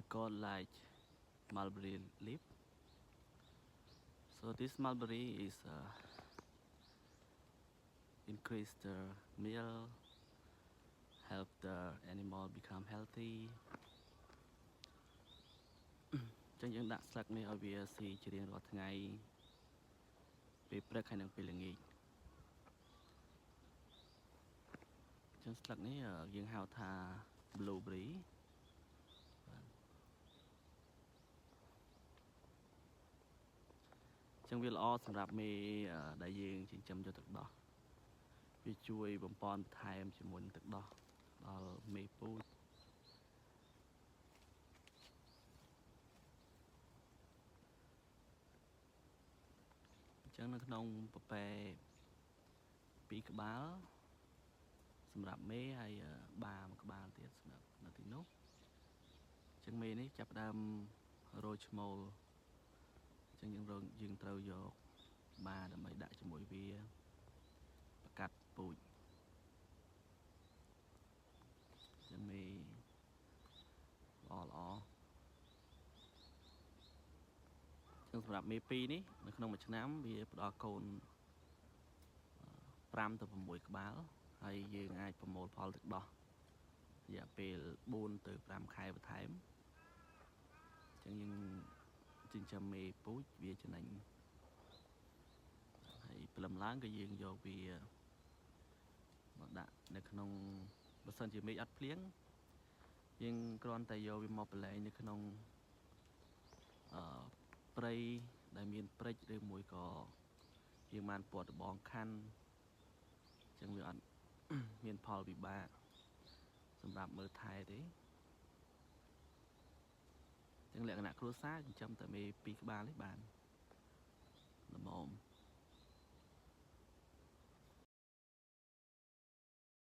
called like mulberry leaf. So this mulberry is increase the meal, help the animal become healthy. ចឹងយើងដាក់ស្លឹកនេះឲ្យវាស៊ីជារៀងរាល់ថ្ងៃពេលព្រឹកហើយនិងពេលល្ងាចចឹងស្លឹកនេះយើងហៅថា blueberry ចឹងវាល្អសម្រាប់មេដែលយើងចិញ្ចឹមយកទឹកដោះវាជួយបំពន់បន្ថែមជាមួយនឹងទឹកដោះដល់មេពូជចឹងនៅក្នុងពពែ2ក្បាលសម្រាប់មេហើយបា1ក្បាលទៀតសម្រាប់នៅទីនោះចឹងមេនេះចាប់ផ្ដើមរោយឈ្មោលចឹងយើងត្រូវយកបាដើម្បីដាក់ជាមួយវាប្រកាត់ពូជចឹងមេល្អចឹងសម្រាប់មេ2នេះនៅក្នុងមួយឆ្នាំវាផ្ដល់កូន5ទៅ6ក្បាលហើយយើងអាចប្រមូលផលទឹកដោះរយៈពេល4ទៅ5ខែបន្ថែមចឹងយើងចិញ្ចឹមមេពូជវាចំណេញហើយព្រលឹមឡើងក៏យើងយកវាមកដាក់នៅក្នុងបើសិនជាមេឃអត់ភ្លៀងយើងគ្រាន់តែយកវាមកប្រឡែងនៅក្នុងព្រៃដែលមានព្រិចឬមួយក៏យើងបានពណ៌ដបងខាន់ចឹងវាអត់មានផលវិបាកសម្រាប់មើលថែទេចឹងលក្ខណៈគ្រួសារចិញ្ចឹមតែមេ2ក្បាលនេះបានល្មម